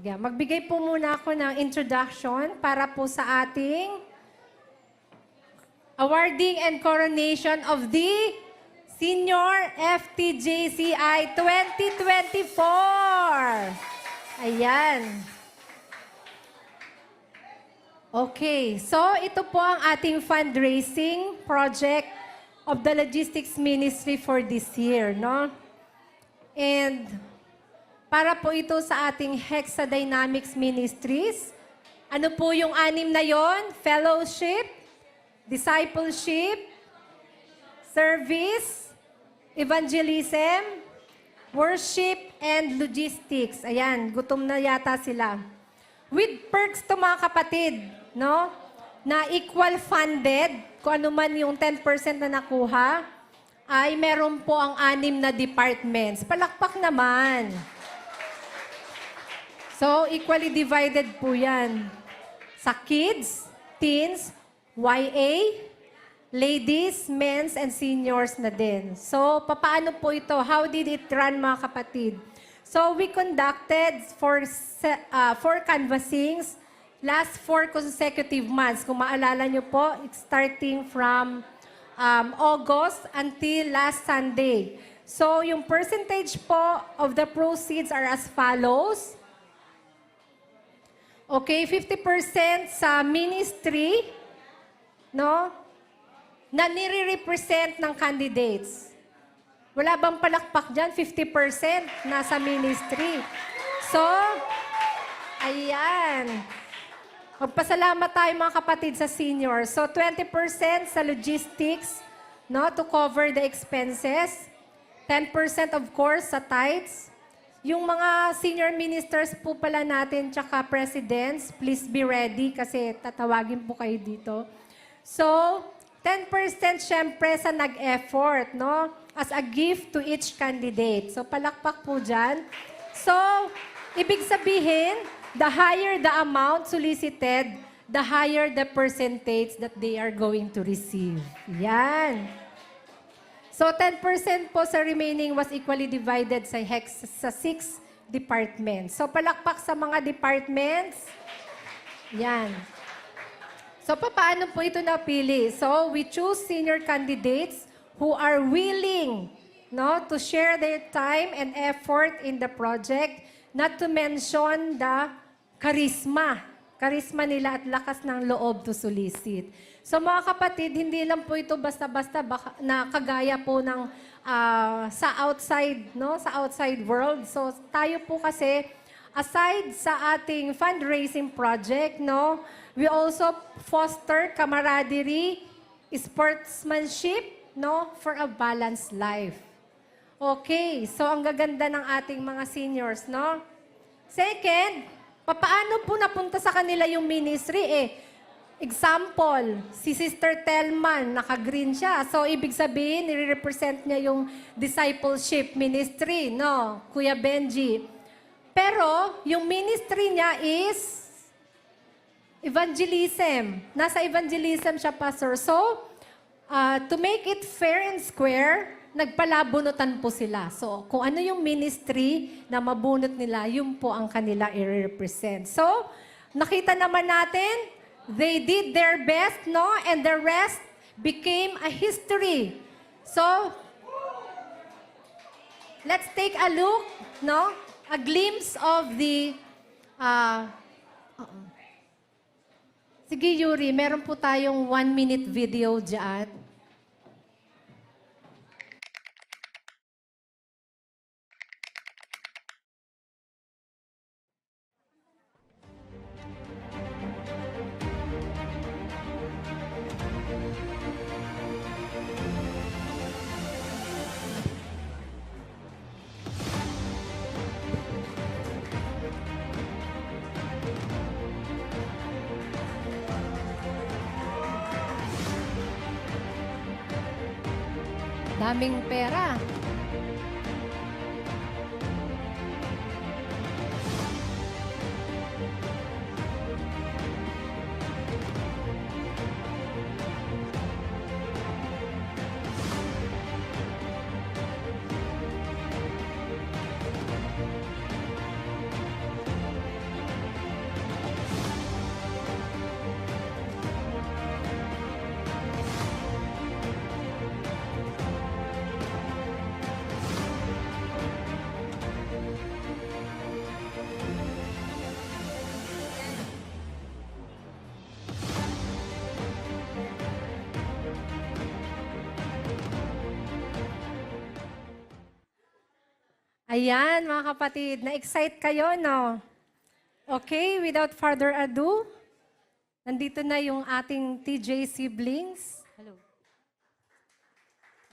Yeah, magbigay po muna ako ng introduction para po sa ating awarding and coronation of the Senior FTJCI 2024. Ayan. Okay, so ito po ang ating fundraising project of the Logistics Ministry for this year, no? And para po ito sa ating Hexadynamics Ministries. Ano po yung 6 na yon? Fellowship, discipleship, service, evangelism, worship, and logistics. Ayan, gutom na yata sila. With perks to mga kapatid, no? Na equal funded, kung ano man yung 10% na nakuha, ay meron po ang 6 na departments. Palakpak naman. So, equally divided po yan. Sa kids, teens, YA, ladies, men's, and seniors na din. So, papaano po ito? How did it run, mga kapatid? So, we conducted 4 canvassings last 4 consecutive months. Kung maalala nyo po, it's starting from August until last Sunday. So, yung percentage po of the proceeds are as follows. Okay, 50% sa ministry, no? Na nire-represent ng candidates. Wala bang palakpak dyan? 50% nasa ministry. So, ayan. Magpasalamat tayo mga kapatid sa seniors. So, 20% sa logistics, no? To cover the expenses. 10% of course sa tithes. Yung mga senior ministers po pala natin, tsaka presidents, please be ready kasi tatawagin po kayo dito. So, 10% syempre sa nag-effort, no? As a gift to each candidate. So, palakpak po dyan. So, ibig sabihin, the higher the amount solicited, the higher the percentage that they are going to receive. Yan. So, 10% po sa remaining was equally divided sa 6 departments. So, palakpak sa mga departments. Yan. So, paano po ito napili? So, we choose senior candidates who are willing, no, to share their time and effort in the project, not to mention the charisma. Charisma nila at lakas ng loob to solicit. So mga kapatid, hindi lang po ito basta-basta na kagaya po ng sa outside, no? Sa outside world. So tayo po kasi, aside sa ating fundraising project, no? We also foster camaraderie, sportsmanship, no? For a balanced life. Okay, so ang gaganda ng ating mga seniors, no? Second, paano po napunta sa kanila yung ministry? Example, si Sister Telman, naka-green siya. So, ibig sabihin, nire-represent niya yung discipleship ministry, no? Kuya Benji. Pero, yung ministry niya is evangelism. Nasa evangelism siya, Pastor. So, to make it fair and square, nagpalabunutan po sila. So, kung ano yung ministry na mabunot nila, yun po ang kanila i-represent. So, nakita naman natin, they did their best, no? And the rest became a history. So, let's take a look, no? A glimpse of the... Sige, Yuri, meron po tayong 1-minute video dyan. Daming pera. Ayan, mga kapatid, na-excite kayo, no? Okay, without further ado, nandito na yung ating TJ siblings. Hello.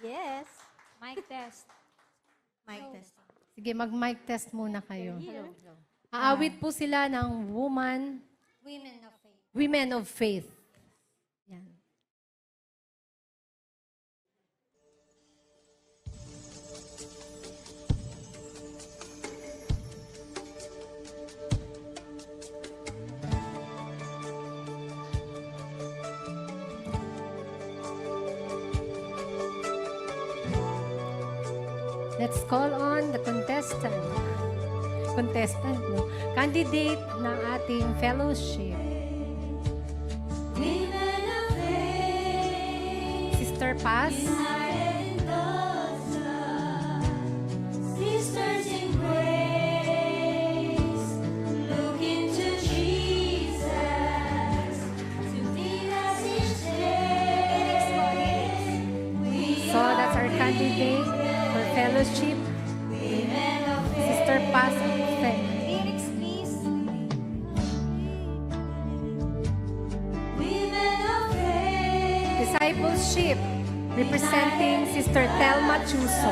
Yes. Mic test. Mic testing. Sige, mag-mic test muna kayo. Hello. Aawit po sila ng Women of Faith. Yan. Let's call on the contestant, no? Candidate ng ating fellowship. Women of faith, Sister Paz, united in God's love, sisters in grace, look into Jesus, to lead us each day. We so that's our candidate for fellowship. women of faith. Sister Paz of Faith. Lyrics, please. Women of faith. Discipleship, representing Sister Thelma Chuso.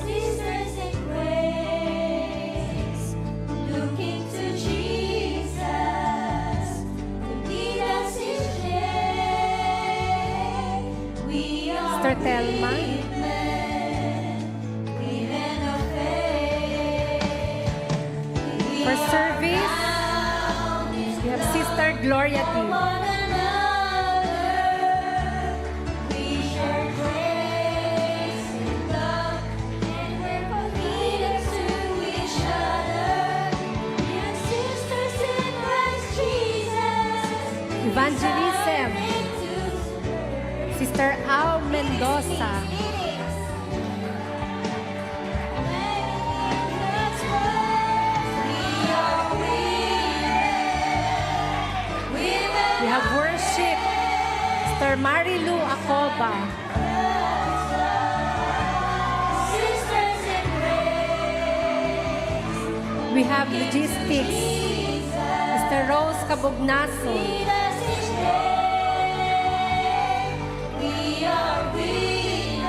Sisters in grace, looking to Jesus, to lead us each day. We are Sister Thelma. women of faith. For service, we have Sister Gloria T. One another, we share grace and love, and we're committed to each other. We are sisters in Christ Jesus. Evangelism, Sister Al Mendoza. We have worship, Sister Marilu Acoba. We have logistics, Sister Rose Cabugnaso. We are women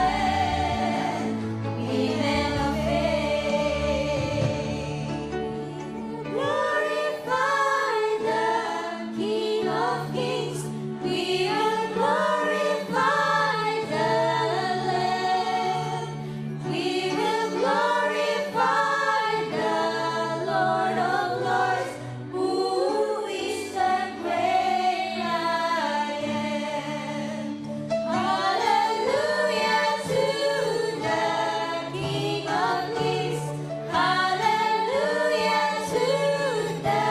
of faith. Glorify the King of Kings. We will glorify the Lamb. We will glorify the Lord of Lords, who is the great I am. Hallelujah to the King of Kings. Hallelujah to the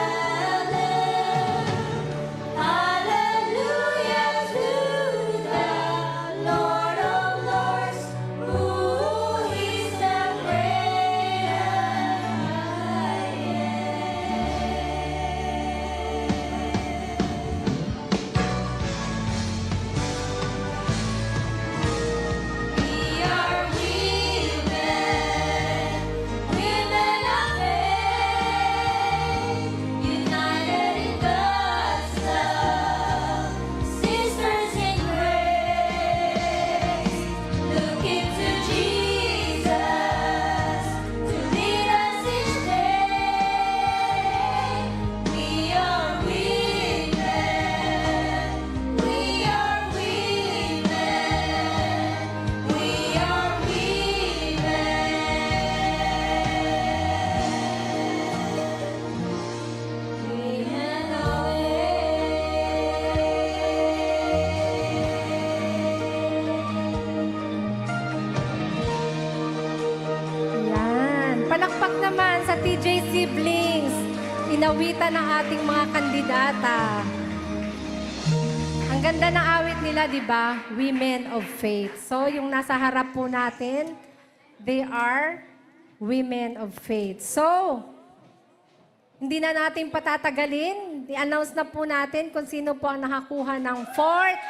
Lamb. Hallelujah to the Lord of Lords, who is the great I am. We are women of faith, united in God's love, sisters in grace, looking to Jesus to lead us each day. We are women. We are women. We are women of Yan. Palakpak naman sa TJ Siblings. Inawitan ng ating mga kandidata. Ang ganda ng awit nila, di ba? Women of Faith. So, yung nasa harap po natin, they are women of faith. So, hindi na natin patatagalin. I-announce na po natin kung sino po ang nakakuha ng fourth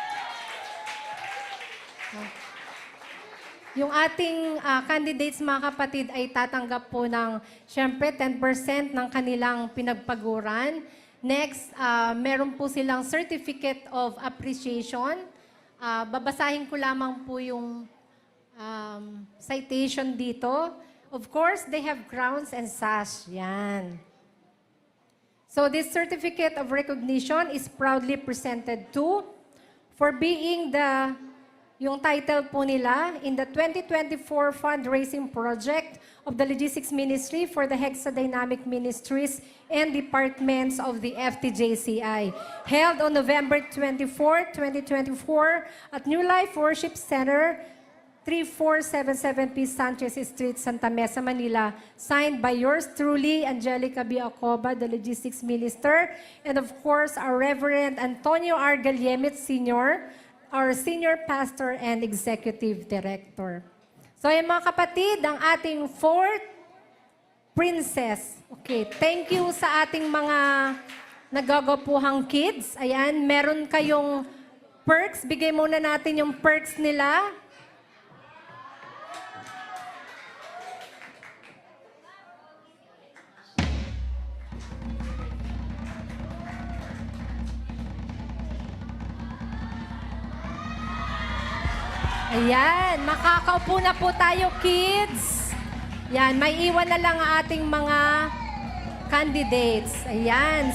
Yung ating candidates, mga kapatid, ay tatanggap po ng, syempre, 10% ng kanilang pinagpaguran. Next, meron po silang Certificate of Appreciation. Babasahin ko lamang po yung citation dito. Of course, they have crowns and sash. Yan. So this Certificate of Recognition is proudly presented to, for being yung title po nila, in the 2024 fundraising project of the Logistics Ministry for the Hexadynamic Ministries and Departments of the FTJCI, held on November 24, 2024 at New Life Worship Center, 3477P Sanchez Street, Santa Mesa, Manila, signed by yours truly, Angelica B. Acoba, the Logistics Minister, and of course, our Reverend Antonio R. Galyemet Sr., our Senior Pastor and Executive Director. So, ayan mga kapatid, ang ating fourth princess. Okay, thank you sa ating mga nagagapuhang kids. Ayan, meron kayong perks. Bigay muna natin yung perks nila. Ayan, makakaupo na po tayo, kids. Yan, may iwan na lang ang ating mga candidates. Ayan.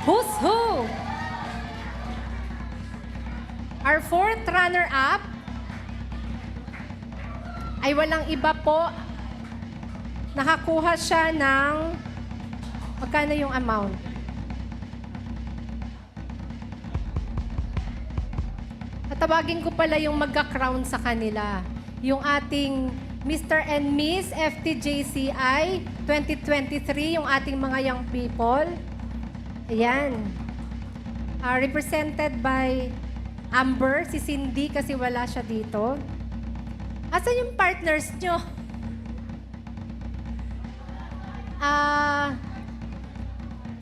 Who's who? Our fourth runner-up ay walang iba po. Nakakuha siya ng, magkano yung amount? Tawagin ko pala yung magka-crown sa kanila. Yung ating Mr. and Miss FTJCI 2023, yung ating mga young people. Ayan. Represented by Amber, si Cindy kasi wala siya dito. Asan yung partners nyo?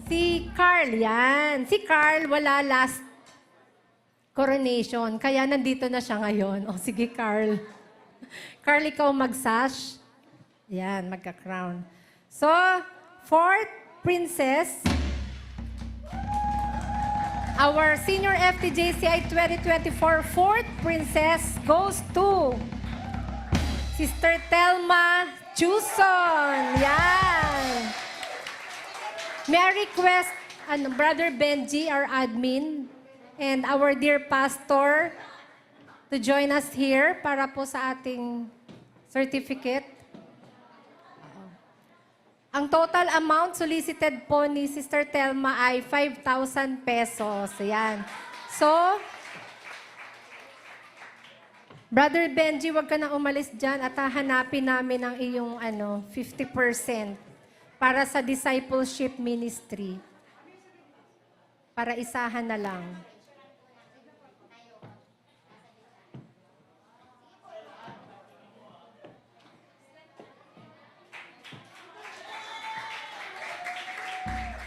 Si Carl, yan. Si Carl wala last coronation, kaya nandito na siya ngayon. O sige, Carl. Carl, ikaw mag-sash. Yan, magka-crown. So, fourth princess, our Senior FTJCI 2024 fourth princess goes to Sister Telma Chuson. Yan. May I request, Brother Benji, our admin, and our dear pastor to join us here para po sa ating certificate. Ang total amount solicited po ni Sister Telma ay 5,000 pesos. Ayan. So, Brother Benji, wag ka na umalis dyan at hahanapin namin ang iyong 50% para sa discipleship ministry. Para isahan na lang.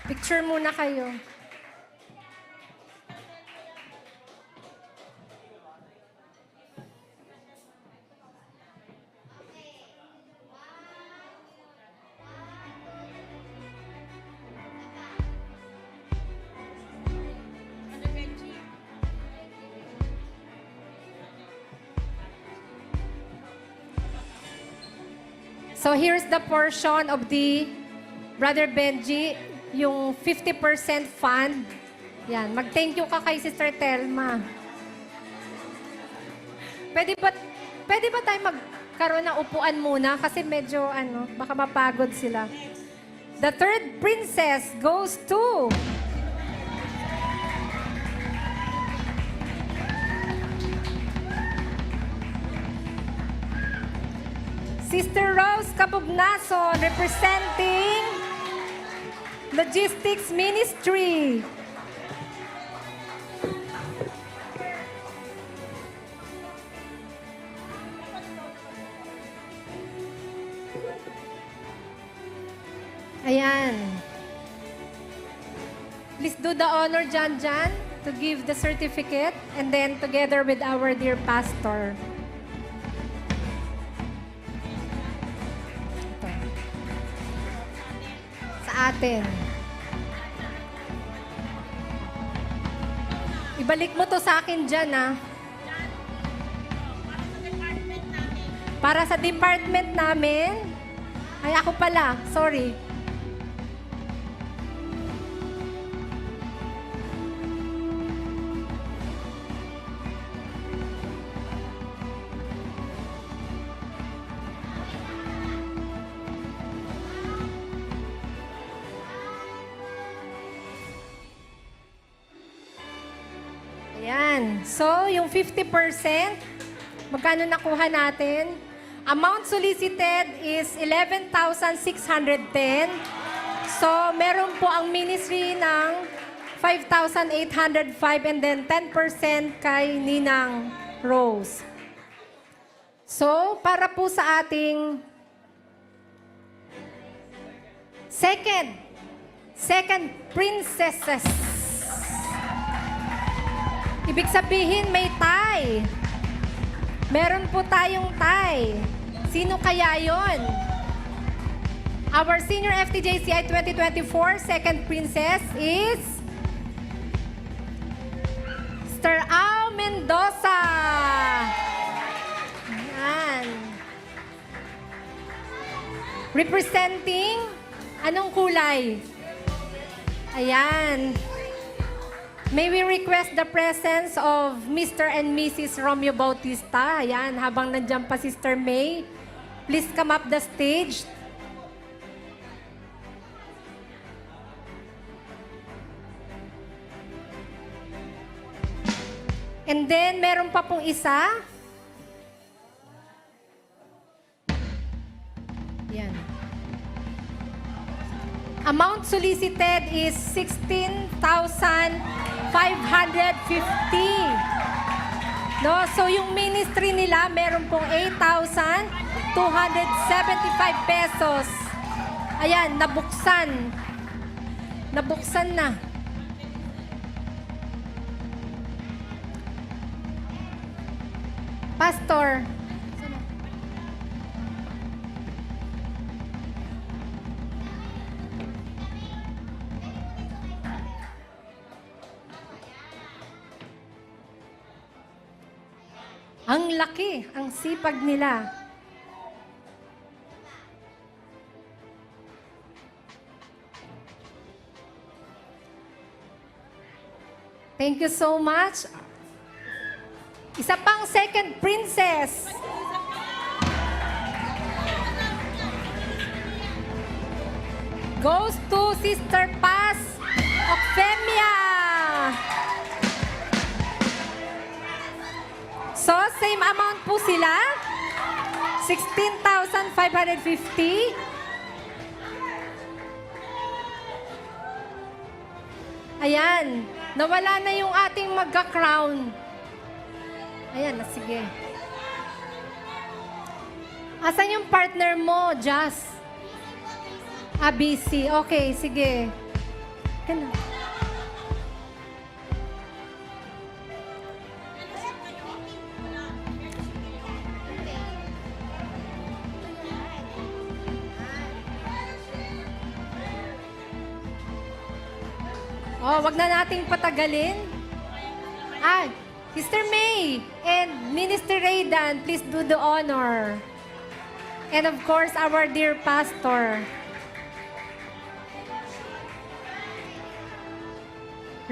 Picture muna kayo. So here's the portion of the Brother Benji, yung 50% fund. Yan, mag-thank you ka kay Sister Telma. Pwede ba tayo magkaroon ng upuan muna? Kasi medyo, baka mapagod sila. The third princess goes to Sister Rose Cabugnason, representing Logistics Ministry. Ayan. Please do the honor, Jan, to give the certificate and then together with our dear pastor. atin. Ibalik mo to sa akin dyan, ha? Para sa department namin. Ay, ako pala. Sorry. Ayan. So, yung 50%, magkano nakuha natin? Amount solicited is 11,610. So, meron po ang ministry ng 5,805 and then 10% kay Ninang Rose. So, para po sa ating second princesses. Ibig sabihin, may tie. Meron po tayong tie. Sino kaya yon? Our Senior FTJCI 2024 second princess is Sister Au Mendoza. Ayan. Representing, anong kulay? Ayan. May we request the presence of Mr. and Mrs. Romeo Bautista. Ayan, habang nandiyan pa Sister May. Please come up the stage. And then, meron pa pong isa. Ayan. Amount solicited is 16,550. No, so yung ministry nila meron pong 8,275 pesos. Ayan, nabuksan. Nabuksan na. Pastor. Ang laki, ang sipag nila. Thank you so much. Isa pang second princess. Goes to Sister Paz Ocfemia. So, same amount po sila. 16,550. Ayan. Nawala na yung ating magka-crown. Ayan, sige. Asan yung partner mo, Jazz? ABC. Okay, sige. Ganun. Oh, wag na nating patagalin. Ay, Sister May and Minister Raydan, please do the honor. And of course, our dear pastor.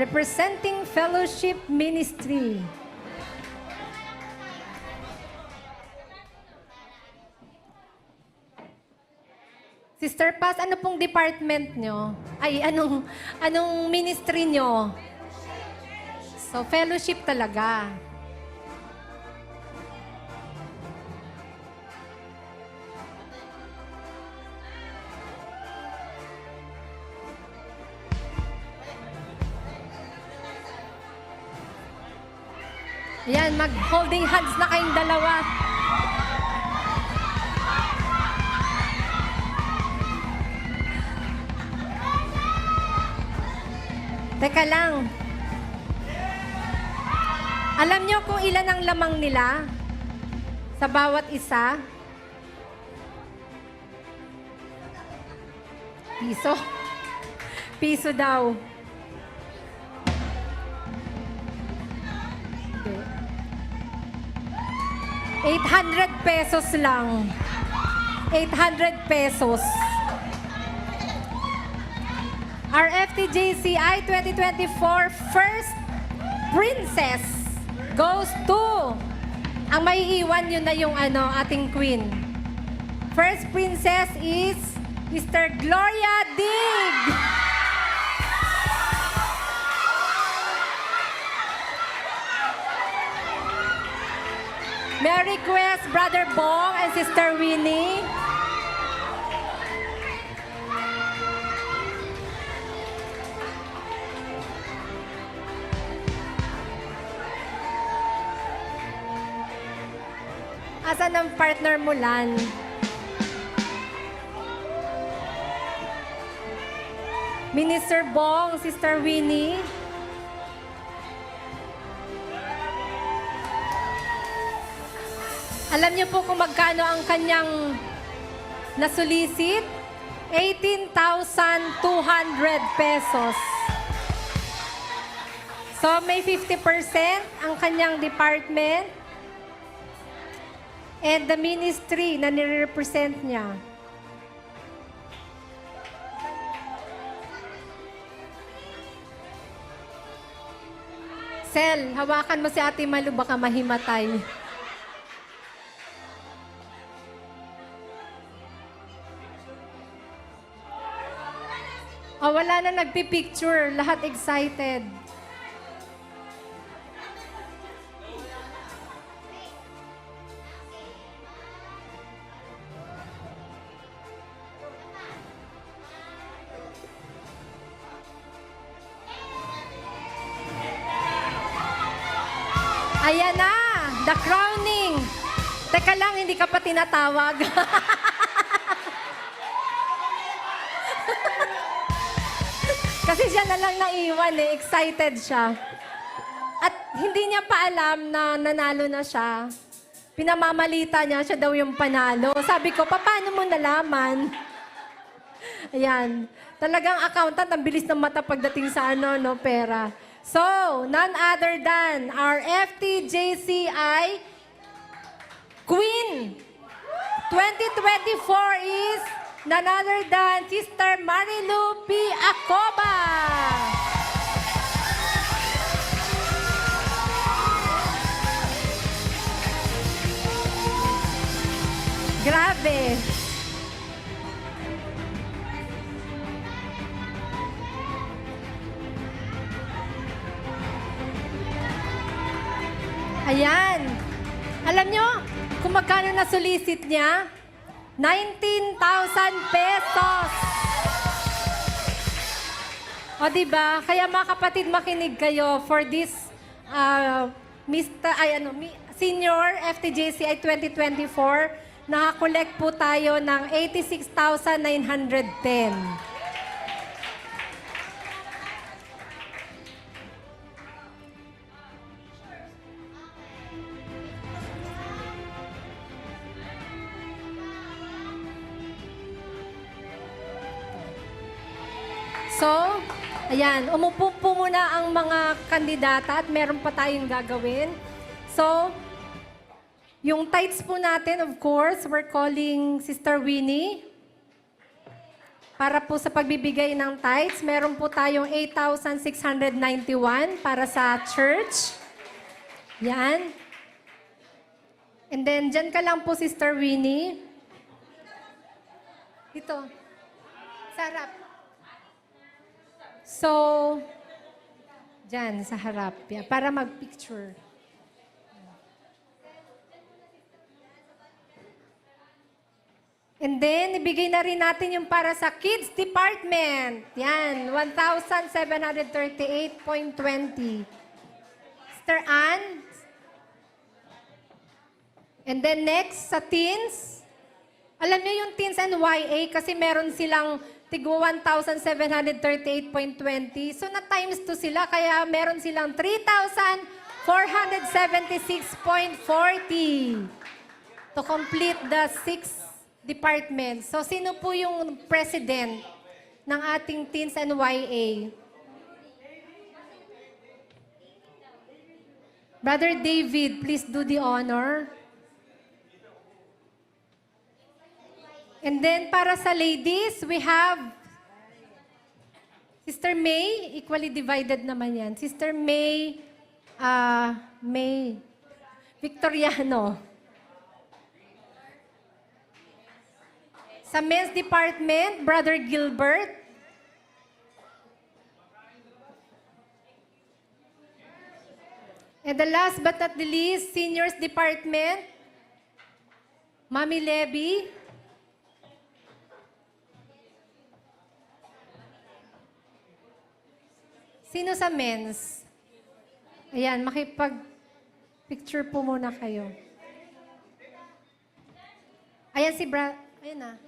Representing Fellowship Ministry. Sister Paz, ano pong department nyo? Ay, anong ministry nyo? So, fellowship talaga. Ayan, mag-holding hands na kayong dalawa. Teka lang. Alam nyo kung ilan ang lamang nila sa bawat isa? Piso. piso daw. Okay. 800 pesos lang. 800 pesos. Our FTJCI 2024 first princess goes to, ang maiiwan yun na yung ating queen. First princess is Mr. Gloria Dig. May request, Brother Bong and Sister Winnie. Asan ang partner mo, Lan? Minister Bong, Sister Winnie. Alam niyo po kung magkano ang kanyang nasulisit? 18,200 pesos. So may 50% ang kanyang department and the ministry na nire-represent niya. Sel, hawakan mo si Ate Malu, baka mahimatay. Oh, wala na nagpipicture. Lahat excited. Ayan na, the crowning. Teka lang, hindi ka pa tinatawag. Kasi siya na lang naiwan eh, excited siya. At hindi niya pa alam na nanalo na siya. Pinamamalita niya, siya daw yung panalo. Sabi ko, paano mo nalaman? Ayan. Talagang accountant, ang bilis ng mata pagdating sa pera. So, none other than our FTJCI Queen 2024 is none other than Sister Marilu P. Acoba. Grabe. Ayan. Alam nyo, kung magkano na solicit niya? 19,000 pesos. O diba? Kaya mga kapatid, makinig kayo for this Senior FTJCI 2024. Nakakolect po tayo ng 86,910. So, ayan, umupo po muna ang mga kandidata at meron pa tayong gagawin. So, yung tithes po natin, of course, we're calling Sister Winnie. Para po sa pagbibigay ng tithes, meron po tayong 8,691 para sa church. Yan. And then, dyan ka lang po, Sister Winnie. Dito. Sa harap. So, dyan, sa harap. Yeah, para mag-picture. And then, ibigay na rin natin yung para sa kids department. Yan, 1,738.20. Sister Ann. And then next, sa teens. Alam niyo yung teens and YA kasi meron silang tigwa 1,738.20. So, na-times 2 sila, kaya meron silang 3,476.40 to complete the 6 departments. So, sino po yung president ng ating Teens and YA. Brother David, please do the honor. And then para sa ladies, we have Sister May, equally divided naman yan. Sister May, May Victoriano. Sa men's department, Brother Gilbert. And the last but not the least, seniors department, Mami Levy. Sino sa men's? Ayan, makipag-picture po muna kayo. Ayan si Ayan na.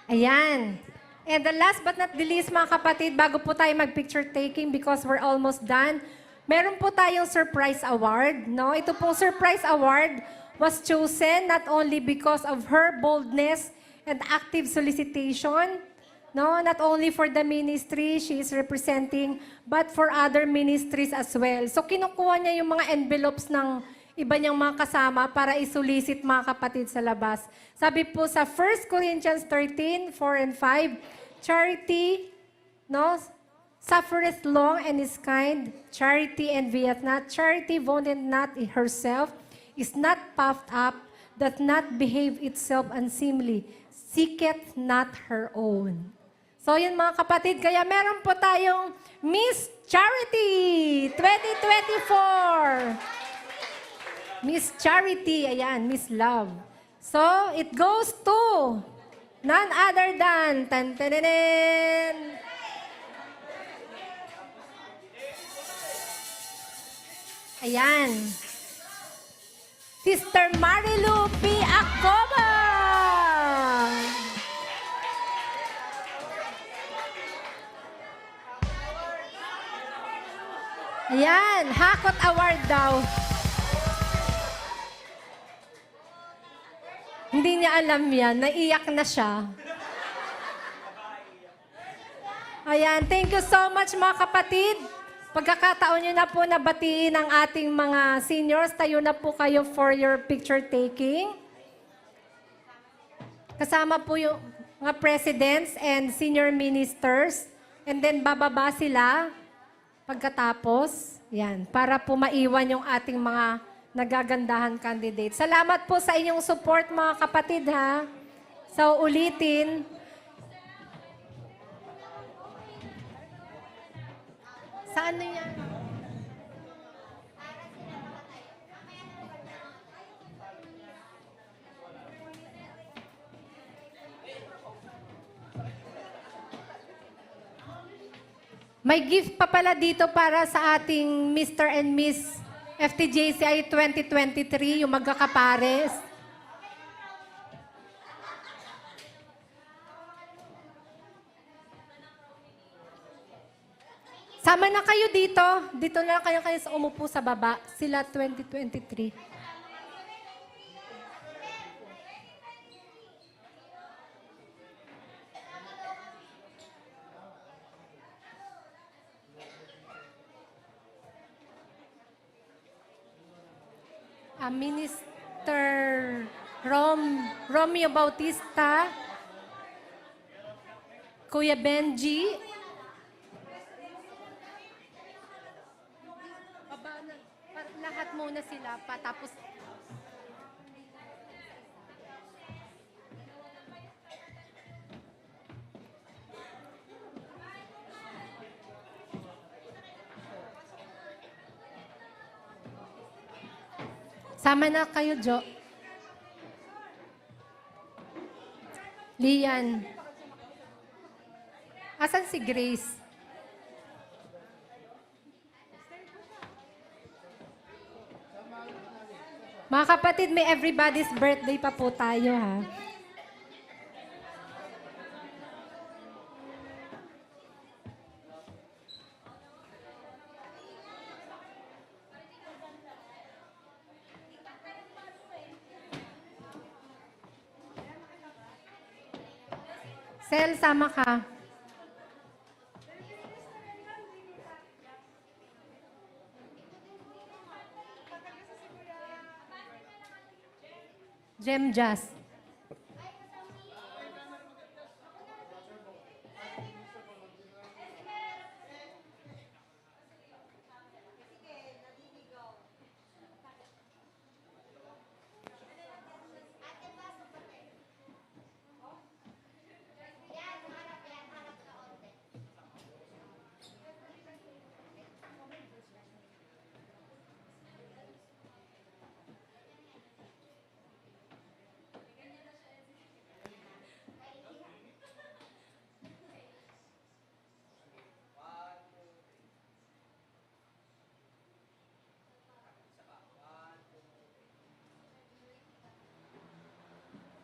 Ayan. And the last but not the least, mga kapatid, bago po tayo mag-picture taking because we're almost done, meron po tayong surprise award. No? Ito pong surprise award was chosen not only because of her boldness and active solicitation, no? Not only for the ministry she is representing, but for other ministries as well. So kinukuha niya yung mga envelopes ng iba niyang mga kasama para isulisit mga kapatid sa labas. Sabi po sa 1 Corinthians 13, 4 and 5, charity, no, suffereth long and is kind. Charity envieth not. Charity vaunteth not herself, is not puffed up, doth not behave itself unseemly, seeketh not her own. So yun mga kapatid, kaya meron po tayong Miss Charity 2024. Miss Charity, ayan, Miss Love. So, it goes to none other than, ayan, Sister Marilu P. Acoba. Ayan, Hakot Award daw. Hindi niya alam yan, naiyak na siya. Ayan, thank you so much mga kapatid. Pagkakataon niyo na po na batiin ang ating mga seniors, tayo na po kayo for your picture taking. Kasama po yung mga presidents and senior ministers. And then bababa sila pagkatapos. Yan, para po maiwan yung ating mga nagagandahan candidates. Salamat po sa inyong support mga kapatid ha. So ulitin. Saan na yan? May gift pa pala dito para sa ating Mr. and Miss FTJCI 2023, yung magkakapares. Sama na kayo dito. Dito na kayo sa umupo sa baba. Sila 2023. Minister Romeo Bautista, Kuya Benji, baba na, lahat muna sila pa, tapos sama na kayo, Jo. Lian. Asan si Grace? Mga kapatid, may everybody's birthday pa po tayo, ha? Sel, sama ka. Jem Jazz.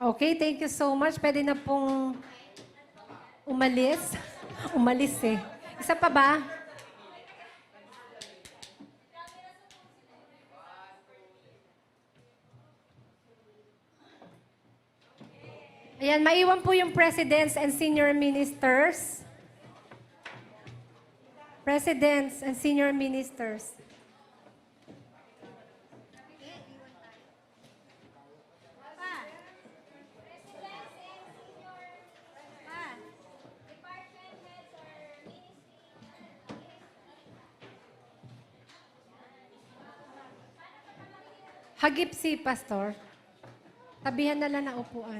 Okay, thank you so much. Pwede na pong umalis. Umalis eh. Isa pa ba? Ayan, maiwan po yung presidents and senior ministers. Presidents and senior ministers. Hagip si Pastor. Tabihan na lang ng upuan.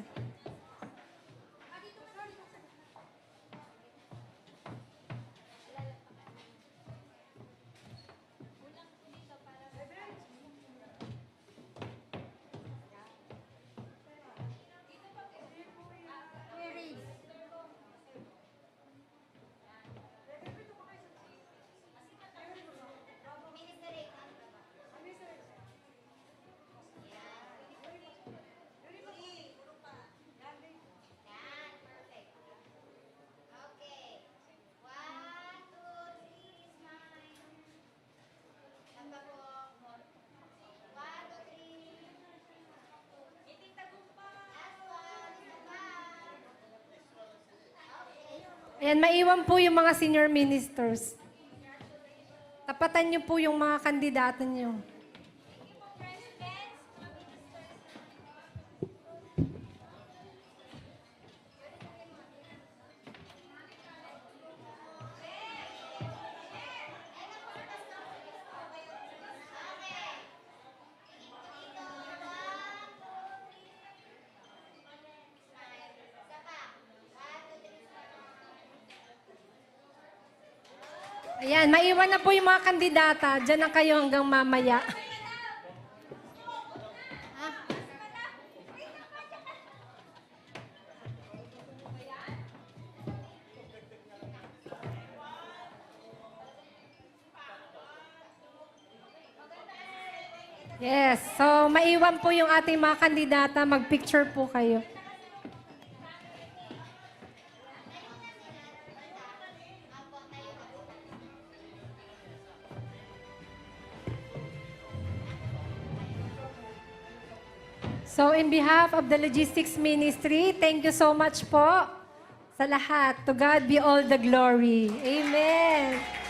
Ayan, maiwan po yung mga senior ministers. Tapatan niyo po yung mga kandidato niyo. Ayan, maiwan na po yung mga kandidata. Diyan na kayo hanggang mamaya. Yes, so maiwan po yung ating mga kandidata. Mag-picture po kayo. So in behalf of the Logistics Ministry, thank you so much po sa lahat. To God be all the glory. Amen.